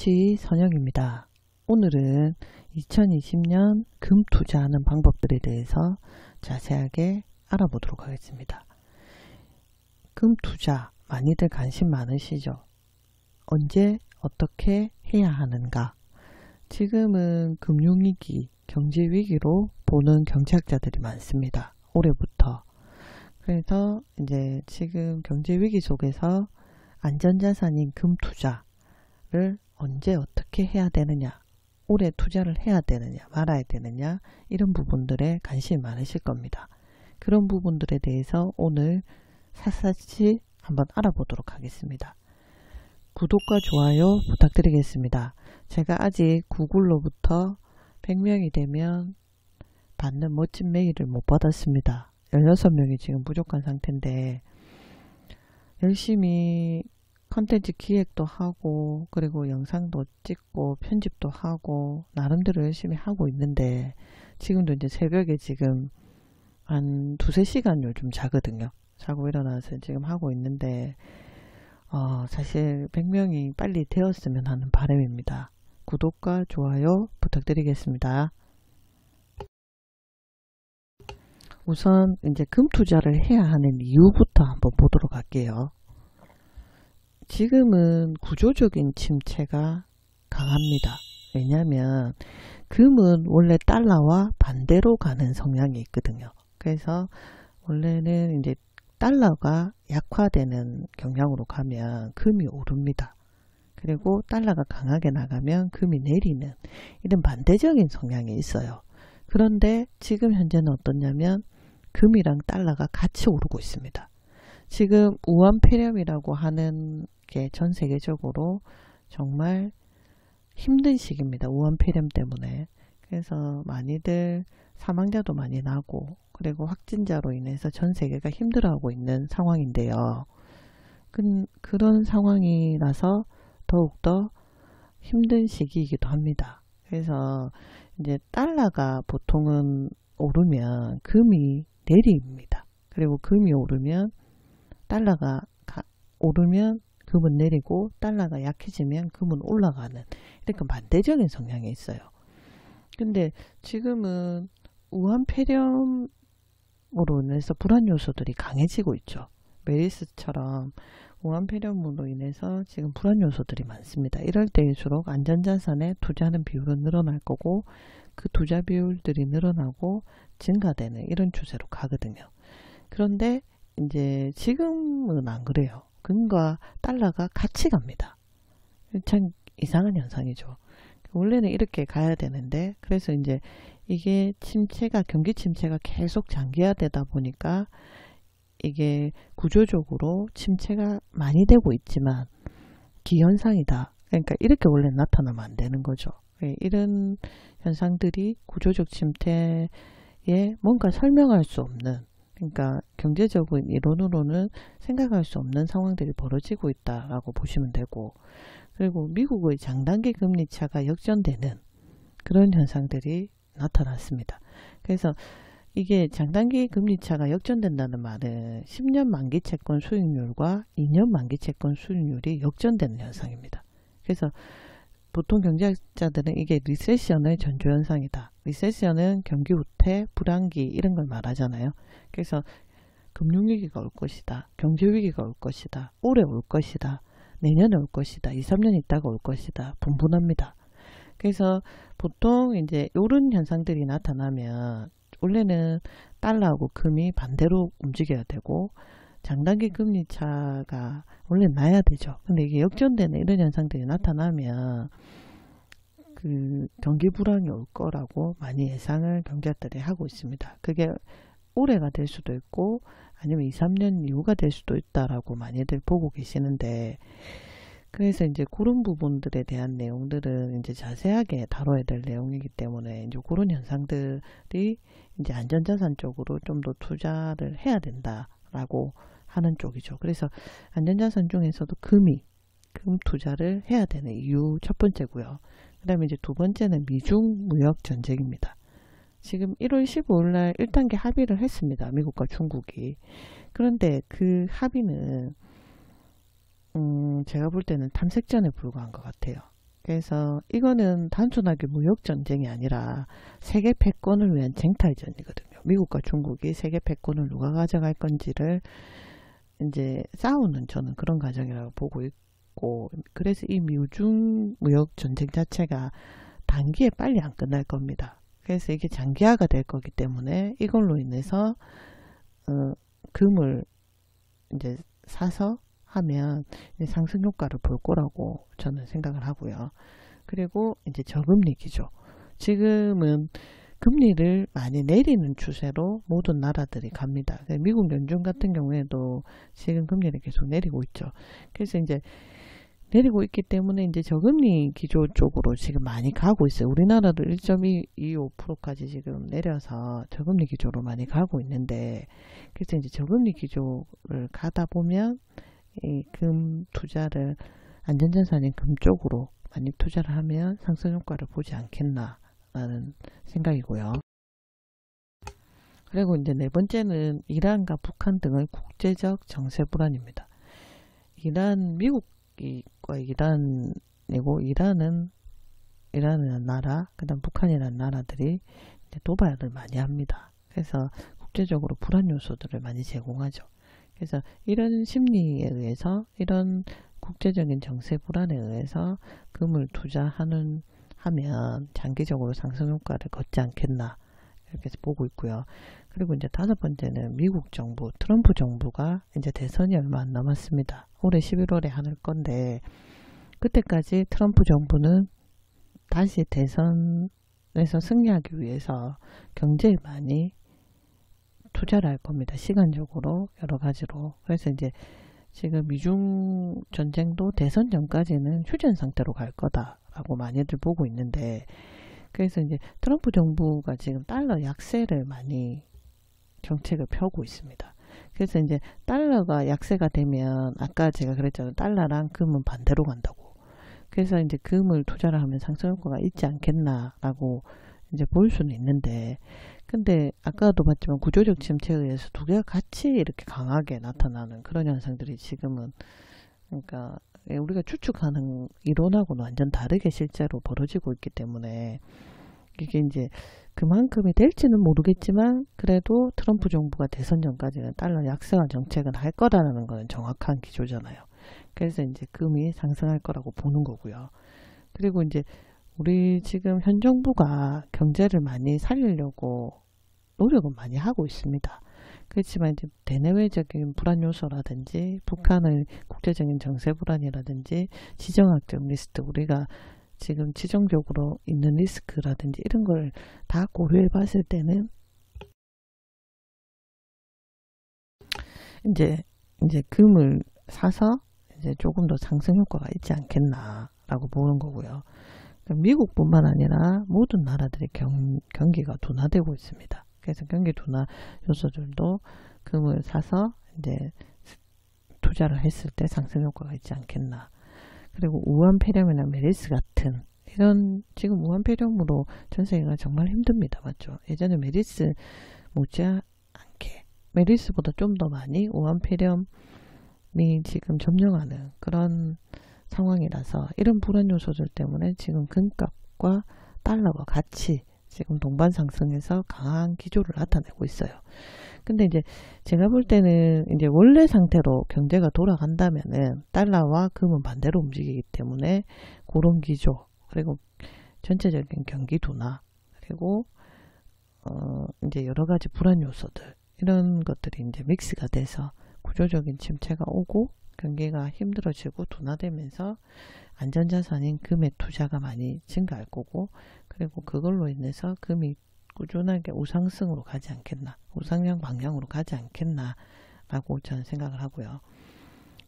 투자주치 선영입니다. 오늘은 2020년 금 투자하는 방법들에 대해서 자세하게 알아보도록 하겠습니다. 금 투자 많이들 관심 많으시죠? 언제 어떻게 해야 하는가? 지금은 금융위기, 경제위기로 보는 경제학자들이 많습니다. 올해부터. 그래서 이제 지금 경제위기 속에서 안전자산인 금 투자를 언제 어떻게 해야 되느냐, 올해 투자를 해야 되느냐 말아야 되느냐, 이런 부분들에 관심이 많으실 겁니다. 그런 부분들에 대해서 오늘 샅샅이 한번 알아보도록 하겠습니다. 구독과 좋아요 부탁드리겠습니다. 제가 아직 구글로부터 100명이 되면 받는 멋진 메일을 못 받았습니다. 16명이 지금 부족한 상태인데 열심히 컨텐츠 기획도 하고 그리고 영상도 찍고 편집도 하고 나름대로 열심히 하고 있는데 지금도 이제 새벽에 지금 한 2~3시간 요즘 자거든요. 자고 일어나서 지금 하고 있는데 사실 100명이 빨리 되었으면 하는 바람입니다. 구독과 좋아요 부탁드리겠습니다. 우선 이제 금 투자를 해야 하는 이유부터 한번 보도록 할게요. 지금은 구조적인 침체가 강합니다. 왜냐하면 금은 원래 달러와 반대로 가는 성향이 있거든요. 그래서 원래는 이제 달러가 약화되는 경향으로 가면 금이 오릅니다. 그리고 달러가 강하게 나가면 금이 내리는 이런 반대적인 성향이 있어요. 그런데 지금 현재는 어떠냐면 금이랑 달러가 같이 오르고 있습니다. 지금 우한폐렴이라고 하는 게 전 세계적으로 정말 힘든 시기입니다. 우한폐렴 때문에. 그래서 많이들 사망자도 많이 나고 그리고 확진자로 인해서 전 세계가 힘들어하고 있는 상황인데요. 그런 상황이라서 더욱더 힘든 시기이기도 합니다. 그래서 이제 달러가 보통은 오르면 금이 내립니다. 그리고 금이 오르면 달러가 오르면 금은 내리고 달러가 약해지면 금은 올라가는 이렇게 반대적인 성향이 있어요. 근데 지금은 우한폐렴으로 인해서 불안 요소들이 강해지고 있죠. 메르스처럼 우한폐렴으로 인해서 지금 불안 요소들이 많습니다. 이럴 때일수록 안전자산에 투자하는 비율은 늘어날 거고 그 투자 비율들이 늘어나고 증가되는 이런 추세로 가거든요. 그런데 이제 지금은 안 그래요. 금과 달러가 같이 갑니다. 참 이상한 현상이죠. 원래는 이렇게 가야 되는데 그래서 이제 이게 침체가 경기 침체가 계속 장기화되다 보니까 이게 구조적으로 침체가 많이 되고 있지만 기현상이다. 그러니까 이렇게 원래 나타나면 안 되는 거죠. 이런 현상들이 구조적 침체에 뭔가 설명할 수 없는, 그러니까 경제적인 이론으로는 생각할 수 없는 상황들이 벌어지고 있다라고 보시면 되고, 그리고 미국의 장단기 금리차가 역전되는 그런 현상들이 나타났습니다. 그래서 이게 장단기 금리차가 역전된다는 말은 10년 만기 채권 수익률과 2년 만기 채권 수익률이 역전되는 현상입니다. 그래서 보통 경제학자들은 이게 리세션의 전조현상이다. 리세션은 경기 후퇴, 불황기 이런 걸 말하잖아요. 그래서 금융위기가 올 것이다. 경제위기가 올 것이다. 올해 올 것이다. 내년에 올 것이다. 2~3년 있다가 올 것이다. 분분합니다. 그래서 보통 이제 이런 현상들이 나타나면 원래는 달러하고 금이 반대로 움직여야 되고 장단기 금리차가 원래 나야 되죠. 근데 이게 역전되는 이런 현상들이 나타나면 그 경기 불황이 올 거라고 많이 예상을 경제학자들이 하고 있습니다. 그게 올해가 될 수도 있고 아니면 2~3년 이후가 될 수도 있다라고 많이들 보고 계시는데, 그래서 이제 그런 부분들에 대한 내용들은 이제 자세하게 다뤄야 될 내용이기 때문에 이제 그런 현상들이 이제 안전자산 쪽으로 좀 더 투자를 해야 된다라고 하는 쪽이죠. 그래서 안전자산 중에서도 금 투자를 해야 되는 이유 첫 번째고요. 그 다음에 이제 두 번째는 미중 무역 전쟁입니다. 지금 1월 15일 날 1단계 합의를 했습니다. 미국과 중국이. 그런데 그 합의는 제가 볼 때는 탐색전에 불과한 것 같아요. 그래서 이거는 단순하게 무역 전쟁이 아니라 세계 패권을 위한 쟁탈전이거든요. 미국과 중국이 세계 패권을 누가 가져갈 건지를 이제 싸우는 저는 그런 과정이라고 보고 있고, 그래서 이 미중 무역 전쟁 자체가 단기에 빨리 안 끝날 겁니다. 그래서 이게 장기화가 될 거기 때문에 이걸로 인해서 금을 이제 사서 하면 이제 상승 효과를 볼 거라고 저는 생각을 하고요. 그리고 이제 저금리 기조. 지금은 금리를 많이 내리는 추세로 모든 나라들이 갑니다. 미국 연준 같은 경우에도 지금 금리를 계속 내리고 있죠. 그래서 이제 내리고 있기 때문에 이제 저금리 기조 쪽으로 지금 많이 가고 있어요. 우리나라도 1.25%까지 지금 내려서 저금리 기조로 많이 가고 있는데, 그래서 이제 저금리 기조를 가다 보면 이 금 투자를, 안전자산인 금 쪽으로 많이 투자를 하면 상승 효과를 보지 않겠나라는 생각이고요. 그리고 이제 네 번째는 이란과 북한 등의 국제적 정세 불안입니다. 미국과 이란이고, 이란은 나라, 그 다음 북한이라는 나라들이 이제 도발을 많이 합니다. 그래서 국제적으로 불안 요소들을 많이 제공하죠. 그래서 이런 심리에 의해서, 이런 국제적인 정세 불안에 의해서 금을 하면 장기적으로 상승 효과를 걷지 않겠나, 이렇게 보고 있고요. 그리고 이제 다섯 번째는 미국 정부, 트럼프 정부가 이제 대선이 얼마 안 남았습니다. 올해 11월에 할 건데, 그때까지 트럼프 정부는 다시 대선에서 승리하기 위해서 경제에 많이 투자를 할 겁니다. 시간적으로 여러 가지로. 그래서 이제 지금 미중 전쟁도 대선 전까지는 휴전 상태로 갈 거다라고 많이들 보고 있는데, 그래서 이제 트럼프 정부가 지금 달러 약세를 많이 정책을 펴고 있습니다. 그래서 이제 달러가 약세가 되면, 아까 제가 그랬잖아요. 달러랑 금은 반대로 간다고. 그래서 이제 금을 투자를 하면 상승 효과가 있지 않겠나라고 이제 볼 수는 있는데, 근데 아까도 봤지만 구조적 침체에 의해서 두 개가 같이 이렇게 강하게 나타나는 그런 현상들이 지금은, 그러니까 우리가 추측하는 이론하고는 완전 다르게 실제로 벌어지고 있기 때문에, 이게 이제 그만큼이 될지는 모르겠지만, 그래도 트럼프 정부가 대선 전까지는 달러 약세화 정책은 할 거라는 건 정확한 기조잖아요. 그래서 이제 금이 상승할 거라고 보는 거고요. 그리고 이제 우리 지금 현 정부가 경제를 많이 살리려고 노력은 많이 하고 있습니다. 그렇지만 이제 대내외적인 불안 요소라든지, 북한의 국제적인 정세 불안이라든지, 지정학적 리스크, 우리가 지금 지정적으로 있는 리스크라든지 이런 걸 다 고려해 봤을 때는 이제 금을 사서 이제 조금 더 상승 효과가 있지 않겠나라고 보는 거고요. 미국뿐만 아니라 모든 나라들의 경기가 둔화되고 있습니다. 그래서 경기 둔화 요소들도 금을 사서 이제 투자를 했을 때 상승 효과가 있지 않겠나. 그리고 우한폐렴이나 메르스 같은 이런, 지금 우한폐렴으로 전 세계가 정말 힘듭니다. 맞죠? 예전에 메르스 못지않게, 메르스보다 좀 더 많이 우한폐렴이 지금 점령하는 그런 상황이라서, 이런 불안 요소들 때문에 지금 금값과 달러와 같이 지금 동반 상승해서 강한 기조를 나타내고 있어요. 근데 이제 제가 볼 때는 이제 원래 상태로 경제가 돌아간다면은 달러와 금은 반대로 움직이기 때문에, 그런 기조, 그리고 전체적인 경기 둔화, 그리고 이제 여러 가지 불안 요소들, 이런 것들이 이제 믹스가 돼서 구조적인 침체가 오고 경기가 힘들어지고 둔화되면서 안전자산인 금의 투자가 많이 증가할 거고, 그리고 그걸로 인해서 금이 꾸준하게 우상승으로 가지 않겠나, 우상향 방향으로 가지 않겠나 라고 저는 생각을 하고요.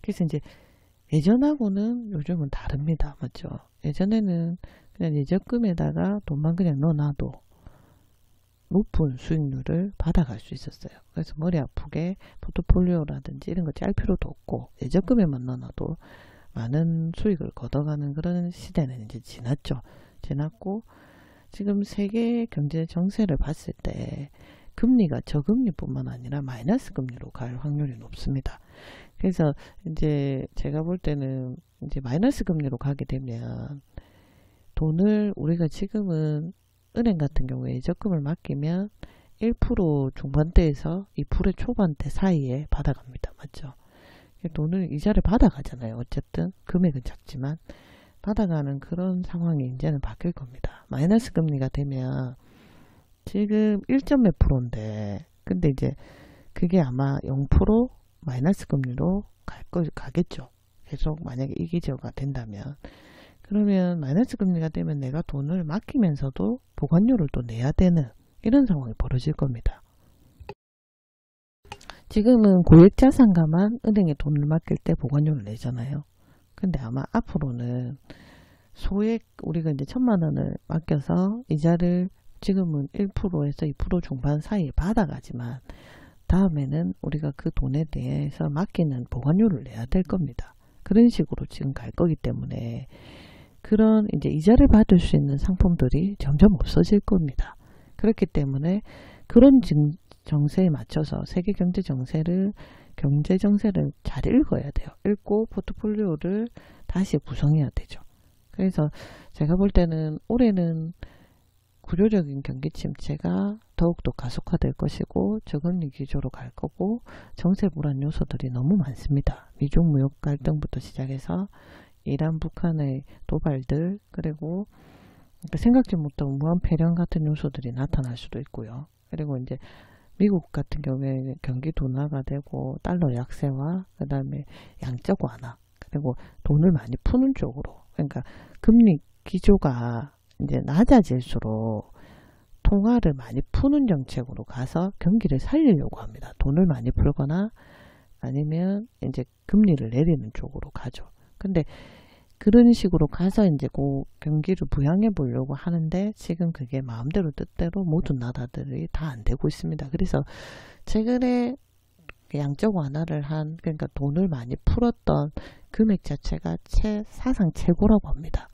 그래서 이제 예전하고는 요즘은 다릅니다. 맞죠? 예전에는 그냥 예적금에다가 돈만 그냥 넣어놔도 높은 수익률을 받아갈 수 있었어요. 그래서 머리 아프게 포트폴리오라든지 이런 거 짤 필요도 없고, 예적금에만 넣어놔도 많은 수익을 걷어가는 그런 시대는 이제 지났고, 지금 세계 경제 정세를 봤을 때 금리가 저금리뿐만 아니라 마이너스 금리로 갈 확률이 높습니다. 그래서 이제 제가 볼 때는 이제 마이너스 금리로 가게 되면 돈을 우리가 지금은 은행 같은 경우에 예적금을 맡기면 1% 중반대에서 2% 초반대 사이에 받아갑니다. 맞죠? 돈을 이자를 받아가잖아요. 어쨌든 금액은 작지만 받아가는 그런 상황이 이제는 바뀔 겁니다. 마이너스 금리가 되면 지금 1점 몇 프로인데 근데 이제 그게 아마 0% 마이너스 금리로 가겠죠. 계속 만약에 이 기저가 된다면 그러면 마이너스 금리가 되면 내가 돈을 맡기면서도 보관료를 또 내야 되는 이런 상황이 벌어질 겁니다. 지금은 고액자산가만 은행에 돈을 맡길 때 보관료를 내잖아요. 근데 아마 앞으로는 소액 우리가 이제 1,000만원을 맡겨서 이자를 지금은 1%에서 2% 중반 사이에 받아가지만 다음에는 우리가 그 돈에 대해서 맡기는 보관료를 내야 될 겁니다. 그런 식으로 지금 갈 거기 때문에 그런 이제 이자를 받을 수 있는 상품들이 점점 없어질 겁니다. 그렇기 때문에 그런 정세에 맞춰서 세계 경제 정세를 잘 읽어야 돼요. 읽고 포트폴리오를 다시 구성해야 되죠. 그래서 제가 볼 때는 올해는 구조적인 경기 침체가 더욱더 가속화될 것이고 저금리 기조로 갈 거고 정세 불안 요소들이 너무 많습니다. 미중 무역 갈등부터 시작해서 이란 북한의 도발들 그리고 생각지 못한 무한 폐렴 같은 요소들이 나타날 수도 있고요. 그리고 이제 미국 같은 경우에 경기 둔화가 되고 달러 약세와 그 다음에 양적 완화 그리고 돈을 많이 푸는 쪽으로 그러니까 금리 기조가 이제 낮아질수록 통화를 많이 푸는 정책으로 가서 경기를 살리려고 합니다. 돈을 많이 풀거나 아니면 이제 금리를 내리는 쪽으로 가죠. 근데 그런 식으로 가서 이제 그 경기를 부양해 보려고 하는데 지금 그게 마음대로 뜻대로 모든 나라들이 다 안 되고 있습니다. 그래서 최근에 양적 완화를 한 그러니까 돈을 많이 풀었던 금액 자체가 사상 최고라고 합니다.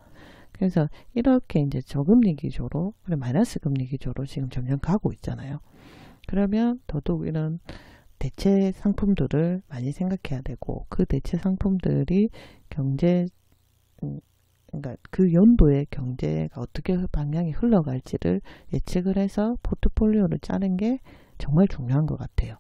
그래서 이렇게 이제 저금리 기조로 마이너스 금리 기조로 지금 점점 가고 있잖아요. 그러면 더더욱 이런 대체 상품들을 많이 생각해야 되고 그 대체 상품들이 그러니까 그 연도의 경제가 어떻게 방향이 흘러갈지를 예측을 해서 포트폴리오를 짜는 게 정말 중요한 것 같아요.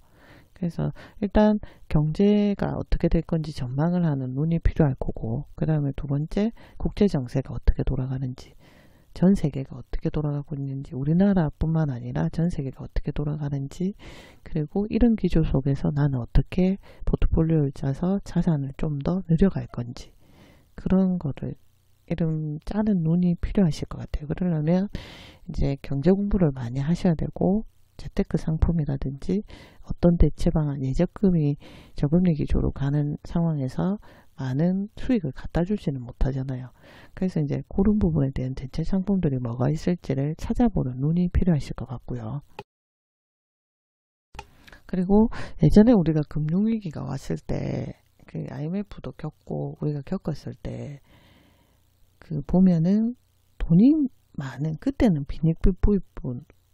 그래서 일단 경제가 어떻게 될 건지 전망을 하는 눈이 필요할 거고 그 다음에 두 번째 국제정세가 어떻게 돌아가는지 전 세계가 어떻게 돌아가고 있는지 우리나라뿐만 아니라 전 세계가 어떻게 돌아가는지 그리고 이런 기조 속에서 나는 어떻게 포트폴리오를 짜서 자산을 좀 더 늘려갈 건지 그런 거를 이름 짜는 눈이 필요하실 것 같아요. 그러려면 이제 경제 공부를 많이 하셔야 되고 재테크 상품이라든지 어떤 대체 방안 예적금이 저금리 기조로 가는 상황에서 많은 수익을 갖다 주지는 못하잖아요. 그래서 이제 그런 부분에 대한 대체 상품들이 뭐가 있을지를 찾아보는 눈이 필요하실 것 같고요. 그리고 예전에 우리가 금융위기가 왔을 때 그 IMF도 겪고 우리가 겪었을 때 그 보면은 돈이 많은 그때는 빈익불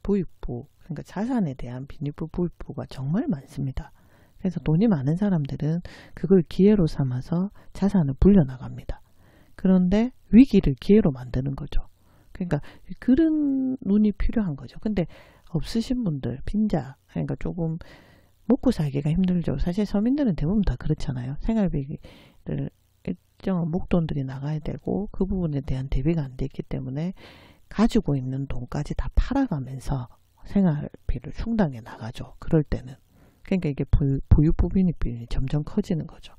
부익부 그러니까 자산에 대한 빈익불 부익부가 정말 많습니다. 그래서 돈이 많은 사람들은 그걸 기회로 삼아서 자산을 불려나갑니다. 그런데 위기를 기회로 만드는 거죠. 그러니까 그런 눈이 필요한 거죠. 근데 없으신 분들 빈자 그러니까 조금 먹고 살기가 힘들죠. 사실 서민들은 대부분 다 그렇잖아요. 생활비를 일정한 목돈들이 나가야 되고 그 부분에 대한 대비가 안 돼 있기 때문에 가지고 있는 돈까지 다 팔아가면서 생활비를 충당해 나가죠. 그럴 때는. 그러니까 이게 부유부빈익빈이 점점 커지는 거죠.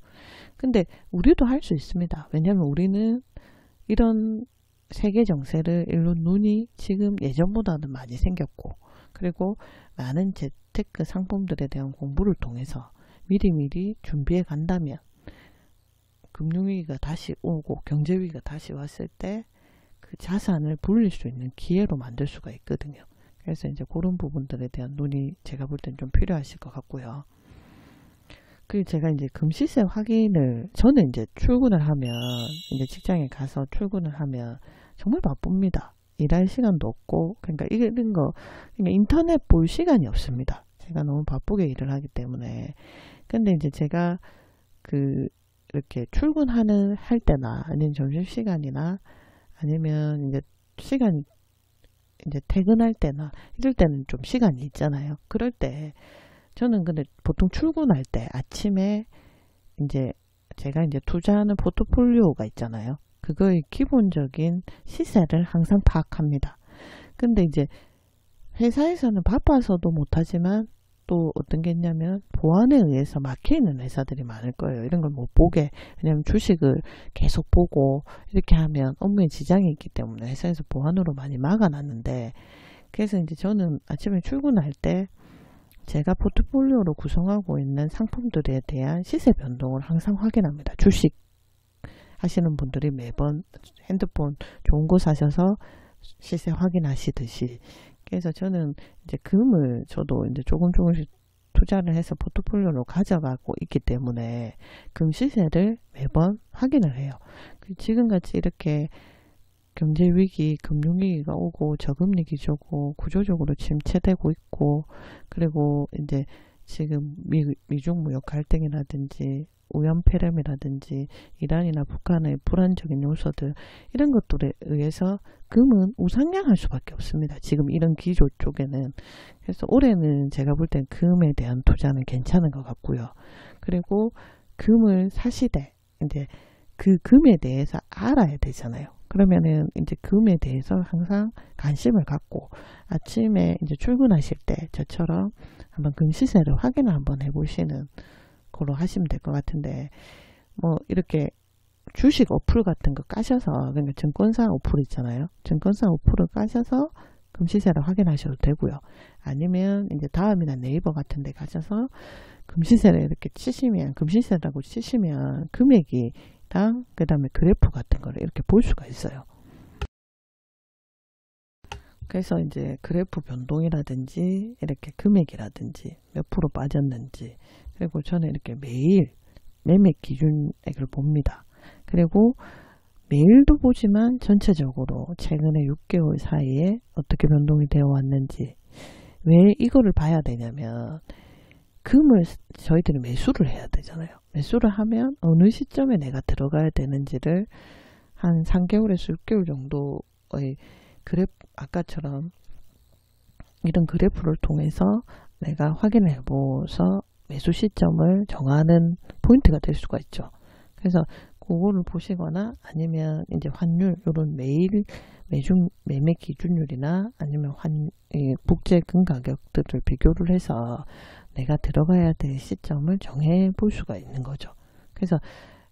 근데 우리도 할 수 있습니다. 왜냐하면 우리는 이런 세계 정세를 읽는 눈이 지금 예전보다는 많이 생겼고 그리고 많은 재테크 상품들에 대한 공부를 통해서 미리미리 준비해 간다면 금융위기가 다시 오고 경제위기가 다시 왔을 때 그 자산을 불릴 수 있는 기회로 만들 수가 있거든요. 그래서 이제 그런 부분들에 대한 눈이 제가 볼 땐 좀 필요하실 것 같고요. 그리고 제가 이제 금시세 확인을 저는 이제 출근을 하면 이제 직장에 가서 출근을 하면 정말 바쁩니다. 일할 시간도 없고 그러니까 이런 거 그러니까 인터넷 볼 시간이 없습니다. 제가 너무 바쁘게 일을 하기 때문에. 근데 이제 제가 그 이렇게 출근할 때나 아니면 점심시간이나 아니면 이제 시간이 이제 퇴근할 때나 이럴 때는 좀 시간이 있잖아요. 그럴 때 저는 근데 보통 출근할 때 아침에 이제 제가 이제 투자하는 포트폴리오가 있잖아요. 그거의 기본적인 시세를 항상 파악합니다. 근데 이제 회사에서는 바빠서도 못하지만 또 어떤 게 있냐면 보안에 의해서 막혀있는 회사들이 많을 거예요. 이런 걸 못 보게. 왜냐면 주식을 계속 보고 이렇게 하면 업무에 지장이 있기 때문에 회사에서 보안으로 많이 막아놨는데, 그래서 이제 저는 아침에 출근할 때 제가 포트폴리오로 구성하고 있는 상품들에 대한 시세 변동을 항상 확인합니다. 주식 하시는 분들이 매번 핸드폰 좋은 거 사셔서 시세 확인하시듯이. 그래서 저는 이제 금을 저도 이제 조금씩 투자를 해서 포트폴리오로 가져가고 있기 때문에 금 시세를 매번 확인을 해요. 지금같이 이렇게 경제위기, 금융위기가 오고 저금리 기조고 구조적으로 침체되고 있고, 그리고 이제 지금 미중 무역 갈등이라든지 우연폐렴이라든지 이란이나 북한의 불안적인 요소들, 이런 것들에 의해서 금은 우상향할 수밖에 없습니다. 지금 이런 기조 쪽에는. 그래서 올해는 제가 볼 땐 금에 대한 투자는 괜찮은 것 같고요. 그리고 금을 사시되 이제 그 금에 대해서 알아야 되잖아요. 그러면은 이제 금에 대해서 항상 관심을 갖고 아침에 이제 출근하실 때 저처럼 한번 금 시세를 확인을 한번 해보시는 걸로 하시면 될 것 같은데, 뭐 이렇게 주식 어플 같은 거 까셔서, 그러니까 증권사 어플 있잖아요. 증권사 어플을 까셔서 금 시세를 확인하셔도 되고요. 아니면 이제 다음이나 네이버 같은 데 가셔서 금 시세를 이렇게 치시면, 금 시세라고 치시면 금액이랑 그 다음에 그래프 같은 거를 이렇게 볼 수가 있어요. 그래서 이제 그래프 변동이라든지 이렇게 금액이라든지 몇 프로 빠졌는지, 그리고 저는 이렇게 매일 매매 기준액을 봅니다. 그리고 매일도 보지만 전체적으로 최근에 6개월 사이에 어떻게 변동이 되어 왔는지. 왜 이거를 봐야 되냐면 금을 저희들이 매수를 해야 되잖아요. 매수를 하면 어느 시점에 내가 들어가야 되는지를 한 3개월에서 6개월 정도의 그래프, 아까처럼 이런 그래프를 통해서 내가 확인을 해보서 매수 시점을 정하는 포인트가 될 수가 있죠. 그래서 그거를 보시거나 아니면 이제 환율, 이런 매일 매매 기준율이나 아니면 국제금 가격들을 비교를 해서 내가 들어가야 될 시점을 정해 볼 수가 있는 거죠. 그래서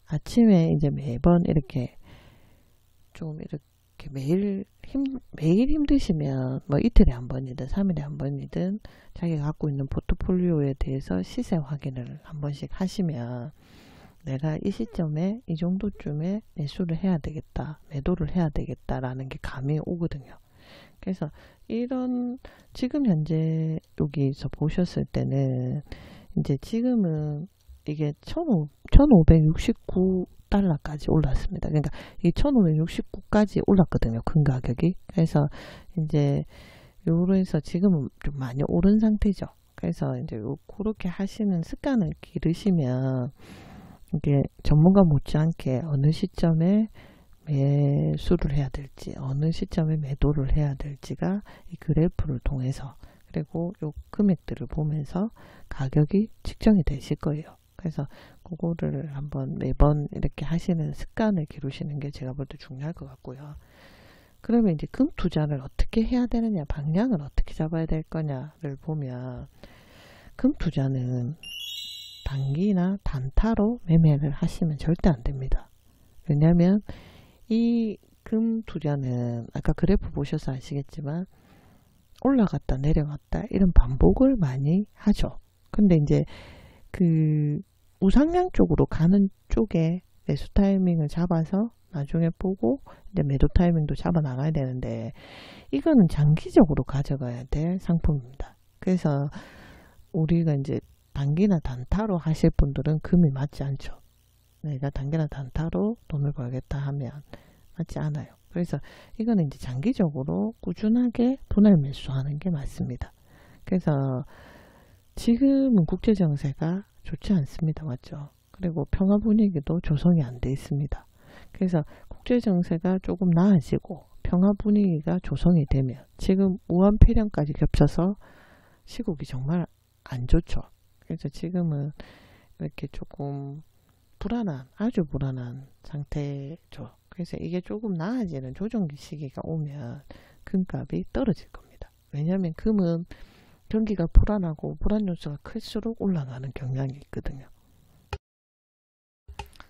아침에 이제 매번 이렇게 좀 이렇게 매일 힘드시면 뭐 이틀에 한 번이든 3일에 한 번이든 자기가 갖고 있는 포트폴리오에 대해서 시세 확인을 한 번씩 하시면 내가 이 시점에 이 정도쯤에 매수를 해야 되겠다, 매도를 해야 되겠다라는 게 감이 오거든요. 그래서 이런 지금 현재 여기서 보셨을 때는 이제 지금은 이게 1569달러까지 올랐습니다. 그러니까 이 1569까지 올랐거든요. 금 가격이. 그래서 이제 요로해서 지금은 좀 많이 오른 상태죠. 그래서 이제 그렇게 하시는 습관을 기르시면 이게 전문가 못지않게 어느 시점에 매수를 해야 될지 어느 시점에 매도를 해야 될지가 이 그래프를 통해서, 그리고 요 금액들을 보면서 가격이 측정이 되실 거예요. 그래서 그거를 한번 매번 이렇게 하시는 습관을 기르시는 게 제가 볼 때 중요할 것 같고요. 그러면 이제 금 투자를 어떻게 해야 되느냐, 방향을 어떻게 잡아야 될 거냐를 보면, 금 투자는 단기나 단타로 매매를 하시면 절대 안 됩니다. 왜냐하면 이 금 투자는 아까 그래프 보셔서 아시겠지만 올라갔다 내려갔다 이런 반복을 많이 하죠. 근데 이제 그 우상향 쪽으로 가는 쪽에 매수 타이밍을 잡아서 나중에 보고 이제 매도 타이밍도 잡아 나가야 되는데, 이거는 장기적으로 가져가야 될 상품입니다. 그래서 우리가 이제 단기나 단타로 하실 분들은 금이 맞지 않죠. 내가 단기나 단타로 돈을 벌겠다 하면 맞지 않아요. 그래서 이거는 이제 장기적으로 꾸준하게 분할 매수하는 게 맞습니다. 그래서 지금은 국제 정세가 좋지 않습니다. 맞죠? 그리고 평화 분위기도 조성이 안 돼 있습니다. 그래서 국제정세가 조금 나아지고 평화 분위기가 조성이 되면, 지금 무한폐렴까지 겹쳐서 시국이 정말 안 좋죠. 그래서 지금은 이렇게 조금 불안한, 아주 불안한 상태죠. 그래서 이게 조금 나아지는 조정 시기가 오면 금값이 떨어질 겁니다. 왜냐하면 금은 경기가 불안하고 불안 요소가 클수록 올라가는 경향이 있거든요.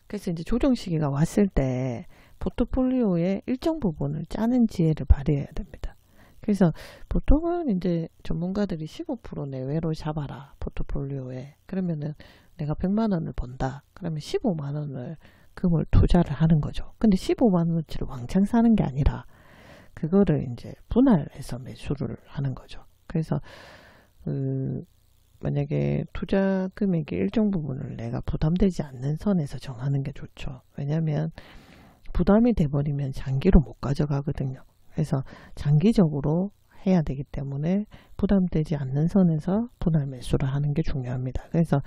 그래서 이제 조정 시기가 왔을 때 포트폴리오의 일정 부분을 짜는 지혜를 발휘해야 됩니다. 그래서 보통은 이제 전문가들이 15% 내외로 잡아라, 포트폴리오에. 그러면은 내가 100만원을 번다. 그러면 15만원을 금을 투자를 하는 거죠. 근데 15만원어치를 왕창 사는 게 아니라 그거를 이제 분할해서 매수를 하는 거죠. 그래서 만약에 투자 금액의 일정 부분을 내가 부담되지 않는 선에서 정하는 게 좋죠. 왜냐하면 부담이 돼버리면 장기로 못 가져가거든요. 그래서 장기적으로 해야 되기 때문에 부담되지 않는 선에서 분할 매수를 하는 게 중요합니다. 그래서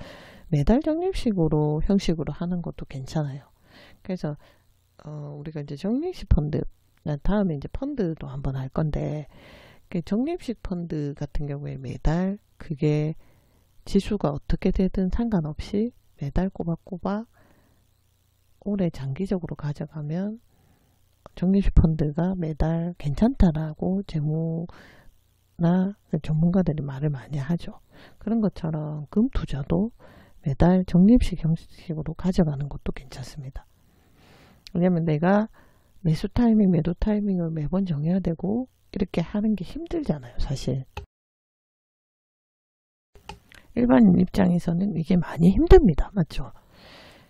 매달 적립식으로 형식으로 하는 것도 괜찮아요. 그래서 우리가 이제 적립식 펀드, 다음에 이제 펀드도 한번 할 건데, 적립식 펀드 같은 경우에 매달 그게 지수가 어떻게 되든 상관없이 매달 꼬박꼬박 오래 장기적으로 가져가면 적립식 펀드가 매달 괜찮다라고 재무나 전문가들이 말을 많이 하죠. 그런 것처럼 금 투자도 매달 적립식 형식으로 가져가는 것도 괜찮습니다. 왜냐면 내가 매수 타이밍, 매도 타이밍을 매번 정해야 되고 이렇게 하는 게 힘들잖아요, 사실. 일반인 입장에서는 이게 많이 힘듭니다. 맞죠?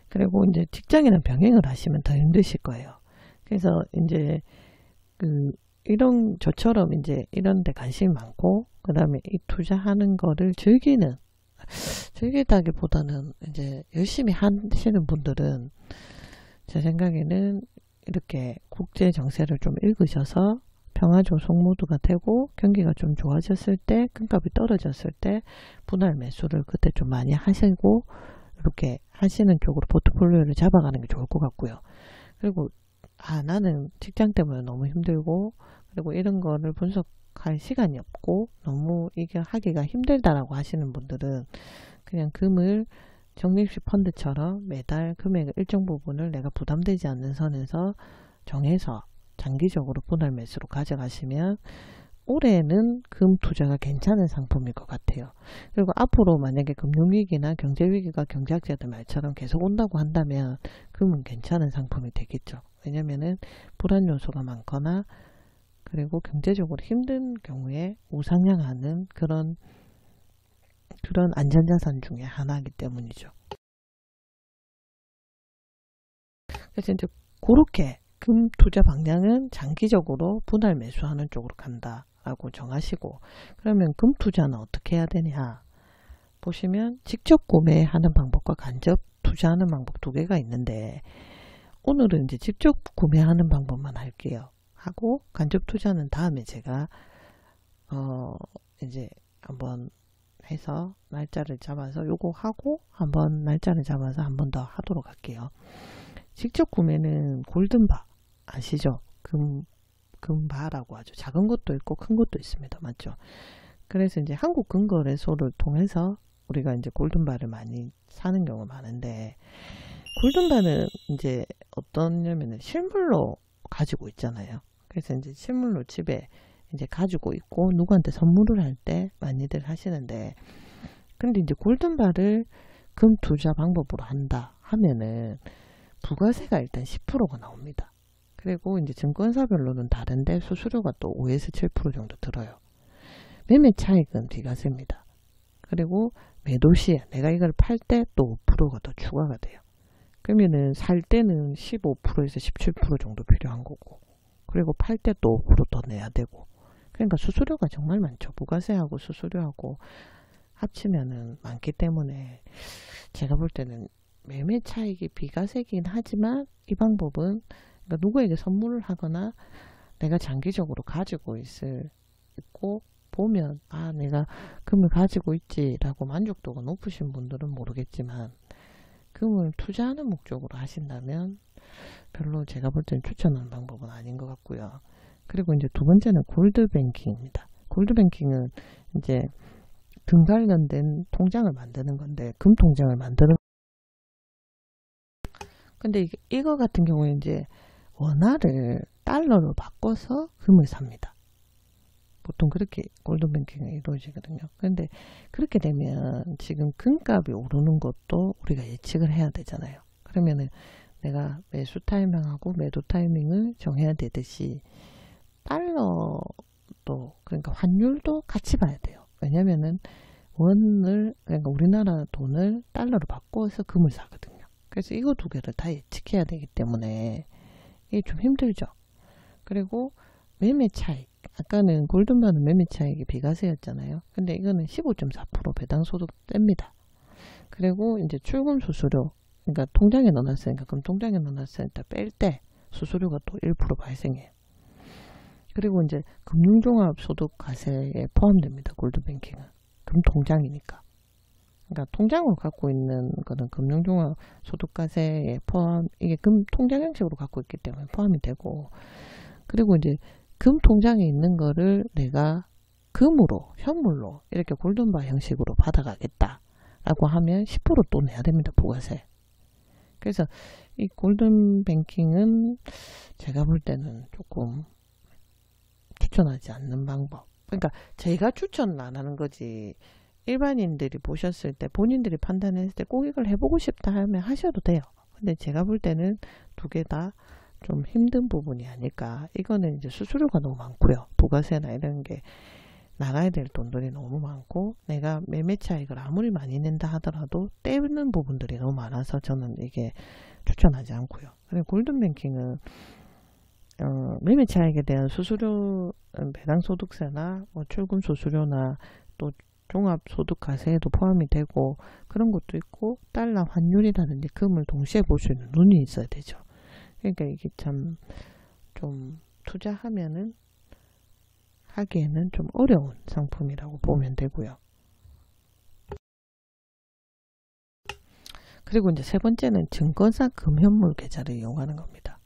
그리고 이제 직장이랑 병행을 하시면 더 힘드실 거예요. 그래서 이제 저처럼 이제 이런 데 관심이 많고, 그 다음에 이 투자하는 거를 즐기다기보다는 이제 열심히 하시는 분들은 제 생각에는 이렇게 국제 정세를 좀 읽으셔서 평화 조성 모드가 되고 경기가 좀 좋아졌을 때, 금값이 떨어졌을 때 분할 매수를 그때 좀 많이 하시고 이렇게 하시는 쪽으로 포트폴리오를 잡아가는 게 좋을 것 같고요. 그리고 나는 직장 때문에 너무 힘들고, 그리고 이런 거를 분석할 시간이 없고 너무 이게 하기가 힘들다라고 하시는 분들은 그냥 금을 적립식 펀드처럼 매달 금액의 일정 부분을 내가 부담되지 않는 선에서 정해서 장기적으로 분할 매수로 가져가시면 올해는 금 투자가 괜찮은 상품일 것 같아요. 그리고 앞으로 만약에 금융위기나 경제위기가 경제학자들 말처럼 계속 온다고 한다면 금은 괜찮은 상품이 되겠죠. 왜냐면은 불안 요소가 많거나 그리고 경제적으로 힘든 경우에 우상향하는 그런 안전자산 중에 하나이기 때문이죠. 그래서 이제 그렇게 금 투자 방향은 장기적으로 분할 매수하는 쪽으로 간다라고 정하시고, 그러면 금 투자는 어떻게 해야 되냐 보시면 직접 구매하는 방법과 간접 투자하는 방법 두 개가 있는데, 오늘은 이제 직접 구매하는 방법만 할게요. 하고 간접 투자는 다음에 제가 이제 한번 해서 날짜를 잡아서 요거 하고 한번 날짜를 잡아서 한번 더 하도록 할게요. 직접 구매는 골든바 아시죠? 금바라고 하죠. 작은 것도 있고 큰 것도 있습니다. 맞죠? 그래서 이제 한국 금거래소를 통해서 우리가 이제 골든바를 많이 사는 경우가 많은데, 골든바는 이제 어떠냐면은 실물로 가지고 있잖아요. 그래서 이제 실물로 집에 이제 가지고 있고 누구한테 선물을 할 때 많이들 하시는데, 근데 이제 골든바를 금 투자 방법으로 한다 하면은 부가세가 일단 10%가 나옵니다. 그리고 이제 증권사별로는 다른데 수수료가 또 5에서 7% 정도 들어요. 매매 차익은 비과세입니다. 그리고 매도 시에 내가 이걸 팔 때 또 5%가 더 추가가 돼요. 그러면은 살 때는 15%에서 17% 정도 필요한 거고, 그리고 팔 때 또 5% 더 내야 되고, 그러니까 수수료가 정말 많죠. 부가세하고 수수료하고 합치면은 많기 때문에 제가 볼 때는 매매 차익이 비과세긴 하지만 이 방법은 그러니까 누구에게 선물을 하거나 내가 장기적으로 가지고 있고 보면 내가 금을 가지고 있지 라고 만족도가 높으신 분들은 모르겠지만, 금을 투자하는 목적으로 하신다면 별로 제가 볼 때는 추천하는 방법은 아닌 것 같고요. 그리고 이제 두 번째는 골드뱅킹입니다. 골드뱅킹은 이제 금 관련된 통장을 만드는 건데, 금 통장을 만드는, 근데 이거 같은 경우에 이제 원화를 달러로 바꿔서 금을 삽니다. 보통 그렇게 골드뱅킹이 이루어지거든요. 그런데 그렇게 되면 지금 금값이 오르는 것도 우리가 예측을 해야 되잖아요. 그러면은 내가 매수 타이밍하고 매도 타이밍을 정해야 되듯이 달러도, 그러니까 환율도 같이 봐야 돼요. 왜냐면은 원을, 그러니까 우리나라 돈을 달러로 바꿔서 금을 사거든요. 그래서 이거 두 개를 다 예측해야 되기 때문에 이게 좀 힘들죠. 그리고 매매 차익, 아까는 골든바는 매매 차익이 비과세였잖아요. 근데 이거는 15.4% 배당소득 뗍니다. 그리고 이제 출금 수수료, 그러니까 통장에 넣어놨으니까, 그럼 통장에 넣어놨으니까 뺄 때 수수료가 또 1% 발생해요. 그리고 이제 금융종합소득과세에 포함됩니다. 골드뱅킹은 금통장이니까. 그러니까 통장으로 갖고 있는 거는 금융종합소득과세에 포함, 이게 금통장 형식으로 갖고 있기 때문에 포함이 되고, 그리고 이제 금통장에 있는 거를 내가 금으로, 현물로 이렇게 골든바 형식으로 받아가겠다 라고 하면 10% 또 내야 됩니다. 부가세. 그래서 이 골든뱅킹은 제가 볼 때는 조금 추천하지 않는 방법. 그러니까 제가 추천을 안 하는 거지, 일반인들이 보셨을 때, 본인들이 판단했을 때 꼭 이걸 해보고 싶다 하면 하셔도 돼요. 근데 제가 볼 때는 두 개 다 좀 힘든 부분이 아닐까. 이거는 이제 수수료가 너무 많고요. 부가세나 이런 게 나가야 될 돈들이 너무 많고, 내가 매매 차익을 아무리 많이 낸다 하더라도 떼는 부분들이 너무 많아서 저는 이게 추천하지 않고요. 그리고 골든뱅킹은 매매 차익에 대한 수수료, 배당소득세나 뭐 출금 수수료나 또 종합소득과세에도 포함이 되고 그런 것도 있고, 달러 환율이라든지 금을 동시에 볼 수 있는 눈이 있어야 되죠. 그러니까 이게 참 좀 투자하면은 하기에는 좀 어려운 상품이라고 보면 되고요. 그리고 이제 세 번째는 증권사 금현물 계좌를 이용하는 겁니다.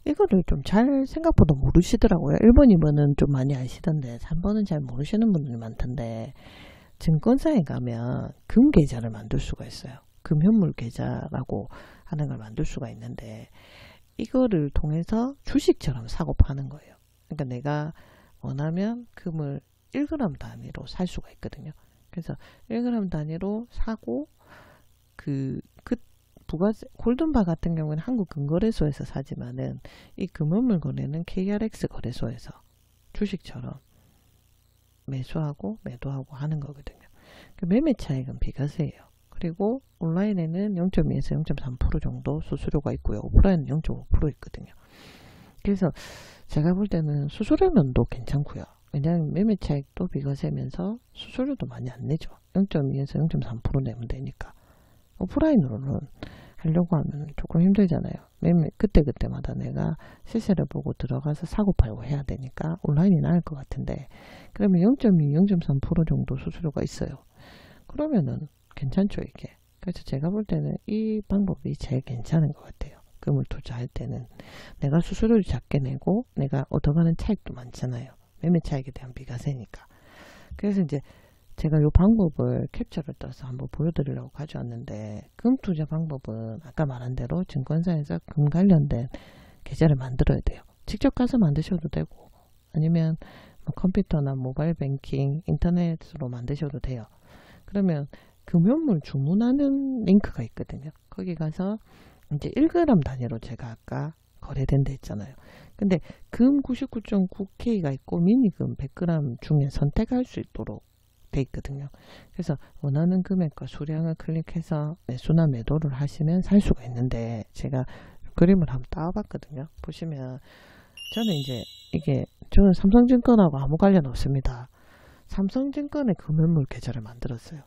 이거를 좀 잘 생각보다 모르시더라고요. 1번, 2번은 좀 많이 아시던데 3번은 잘 모르시는 분들이 많던데, 증권사에 가면 금 계좌를 만들 수가 있어요. 금현물 계좌라고 하는 걸 만들 수가 있는데, 이거를 통해서 주식처럼 사고 파는 거예요. 그러니까 내가 원하면 금을 1g 단위로 살 수가 있거든요. 그래서 1g 단위로 사고, 부가세, 골든바 같은 경우는 한국금거래소에서 사지만은 이 금현물 거래는 KRX 거래소에서 주식처럼 매수하고 매도하고 하는 거거든요. 그 매매 차익은 비과세예요. 그리고 온라인에는 0.2에서 0.3% 정도 수수료가 있고요. 오프라인은 0.5% 있거든요. 그래서 제가 볼 때는 수수료 면도 괜찮고요. 왜냐하면 매매 차익도 비과세면서 수수료도 많이 안 내죠. 0.2에서 0.3% 내면 되니까. 오프라인으로는 하려고 하면 조금 힘들잖아요. 매매 그때그때마다 내가 시세를 보고 들어가서 사고 팔고 해야 되니까 온라인이 나을 것 같은데, 그러면 0.2, 0.3% 정도 수수료가 있어요. 그러면은 괜찮죠, 이게. 그래서 제가 볼 때는 이 방법이 제일 괜찮은 것 같아요. 금을 투자할 때는 내가 수수료를 작게 내고 내가 얻어가는 차익도 많잖아요. 매매 차익에 대한 비과세니까. 그래서 이제 제가 이 방법을 캡처를 떠서 한번 보여드리려고 가져왔는데, 금 투자 방법은 아까 말한 대로 증권사에서 금 관련된 계좌를 만들어야 돼요. 직접 가서 만드셔도 되고, 아니면 뭐 컴퓨터나 모바일 뱅킹, 인터넷으로 만드셔도 돼요. 그러면 금연물 주문하는 링크가 있거든요. 거기 가서 이제 1g 단위로 제가 아까 거래된다 했잖아요. 근데 금 99.9K가 있고 미니금 100g 중에 선택할 수 있도록 돼 있거든요. 그래서 원하는 금액과 수량을 클릭해서 매수나 매도를 하시면 살 수가 있는데, 제가 그림을 한번 따와봤거든요. 보시면 저는 이제 저는 삼성증권하고 아무 관련 없습니다. 삼성증권의 금연물 계좌를 만들었어요.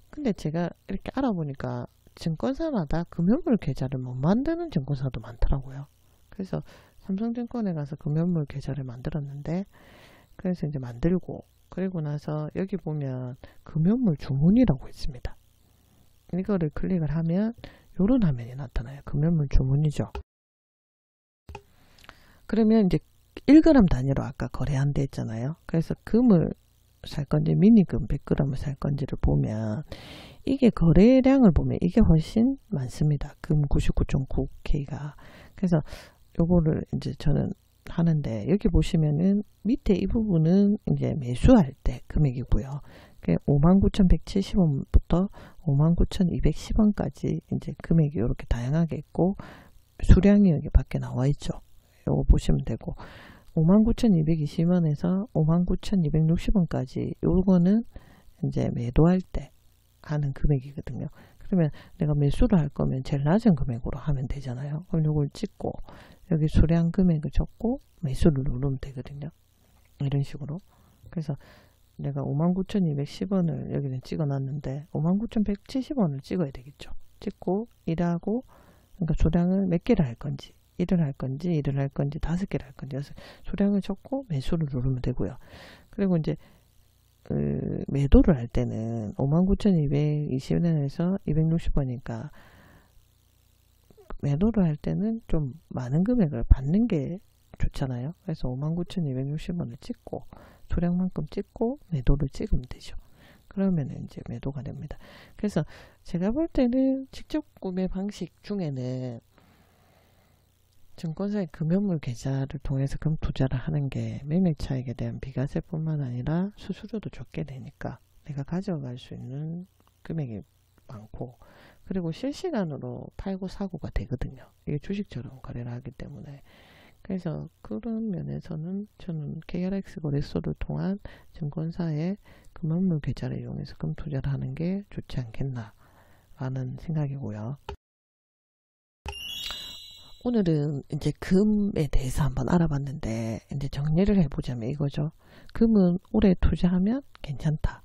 근데 제가 이렇게 알아보니까 증권사마다 금연물 계좌를 못 만드는 증권사도 많더라고요. 그래서 삼성증권에 가서 금연물 계좌를 만들었는데, 그래서 이제 만들고, 그리고 나서 여기 보면 금연물 주문이라고 있습니다. 이거를 클릭을 하면 요런 화면이 나타나요. 금연물 주문이죠. 그러면 이제 1g 단위로 아까 거래한다 했잖아요. 그래서 금을 살 건지 미니금 100g을 살 건지를 보면 이게 거래량을 보면 이게 훨씬 많습니다. 금 99.9K가. 그래서 요거를 이제 저는 하는데, 여기 보시면은 밑에 이 부분은 이제 매수할 때 금액이고요. 59,170원부터 59,210원까지 이제 금액이 이렇게 다양하게 있고, 수량이 여기 밖에 나와 있죠. 요거 보시면 되고, 59,220원에서 59,260원까지 요거는 이제 매도할 때 하는 금액이거든요. 그러면 내가 매수를 할 거면 제일 낮은 금액으로 하면 되잖아요. 그럼 요걸 찍고 여기 수량 금액을 적고 매수를 누르면 되거든요. 이런 식으로. 그래서 내가 59,210원을 여기는 찍어 놨는데 59,170원을 찍어야 되겠죠. 찍고 일하고, 그러니까 수량을 몇 개를 할 건지, 1을 할 건지 2를 할 건지 5개를 할 건지 해서 수량을 적고 매수를 누르면 되고요. 그리고 이제 매도를 할 때는 59,220원에서 260원이니까 매도를 할 때는 좀 많은 금액을 받는 게 좋잖아요. 그래서 59,260원을 찍고 수량만큼 찍고 매도를 찍으면 되죠. 그러면 이제 매도가 됩니다. 그래서 제가 볼 때는 직접 구매 방식 중에는 증권사의 금연물 계좌를 통해서 금 투자를 하는 게 매매 차익에 대한 비과세뿐만 아니라 수수료도 적게 되니까 내가 가져갈 수 있는 금액이 많고, 그리고 실시간으로 팔고 사고가 되거든요. 이게 주식처럼 거래를 하기 때문에. 그래서 그런 면에서는 저는 KRX 거래소를 통한 증권사의 금연물 계좌를 이용해서 금 투자를 하는 게 좋지 않겠나 라는 생각이고요. 오늘은 이제 금에 대해서 한번 알아봤는데, 이제 정리를 해보자면 이거죠. 금은 오래 투자하면 괜찮다.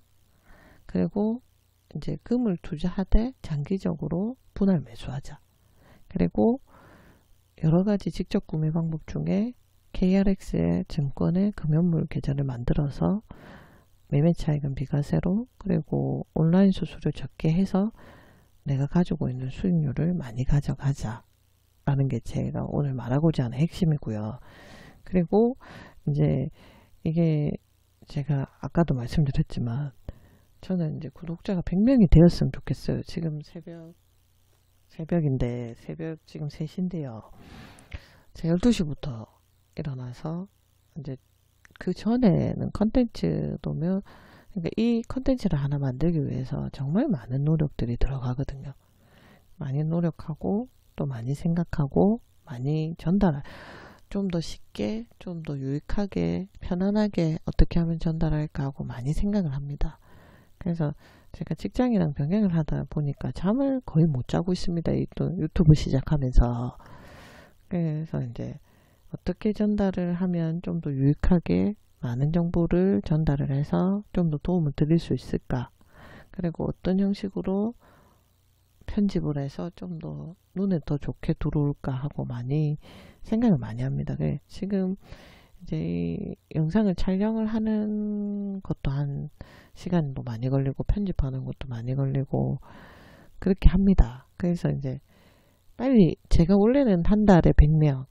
그리고 이제 금을 투자하되 장기적으로 분할 매수하자. 그리고 여러가지 직접 구매 방법 중에 KRX의 증권의 금연물 계좌를 만들어서 매매 차익은 비과세로, 그리고 온라인 수수료 적게 해서 내가 가지고 있는 수익률을 많이 가져가자 라는 게 제가 오늘 말하고자 하는 핵심이고요. 그리고 이제 이게 제가 아까도 말씀드렸지만 저는 이제 구독자가 100명이 되었으면 좋겠어요. 지금 새벽인데 새벽 지금 3시인데요. 제가 12시부터 일어나서 이제 그 전에는 컨텐츠도면, 그러니까 이 컨텐츠를 하나 만들기 위해서 정말 많은 노력들이 들어가거든요. 많이 노력하고 또 많이 생각하고 많이 전달, 좀 더 쉽게, 좀 더 유익하게, 편안하게 어떻게 하면 전달할까 하고 많이 생각을 합니다. 그래서 제가 직장이랑 병행을 하다 보니까 잠을 거의 못 자고 있습니다. 또 유튜브 시작하면서. 그래서 이제 어떻게 전달을 하면 좀 더 유익하게 많은 정보를 전달을 해서 좀 더 도움을 드릴 수 있을까, 그리고 어떤 형식으로 편집을 해서 좀 더 눈에 더 좋게 들어올까 하고 많이 생각을 많이 합니다. 지금 이제 이 영상을 촬영을 하는 것도 한 시간도 많이 걸리고 편집하는 것도 많이 걸리고 그렇게 합니다. 그래서 이제 빨리, 제가 원래는 한 달에 100명,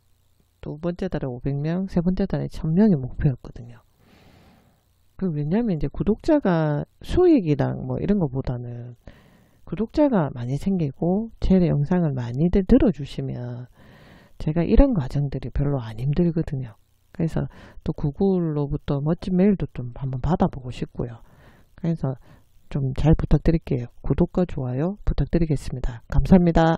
두 번째 달에 500명, 세 번째 달에 1000명이 목표였거든요. 왜냐면 이제 구독자가 수익이랑 뭐 이런 것보다는 구독자가 많이 생기고 제 영상을 많이들 들어주시면 제가 이런 과정들이 별로 안 힘들거든요. 그래서 또 구글로부터 멋진 메일도 좀 한번 받아보고 싶고요. 그래서 좀 잘 부탁드릴게요. 구독과 좋아요 부탁드리겠습니다. 감사합니다.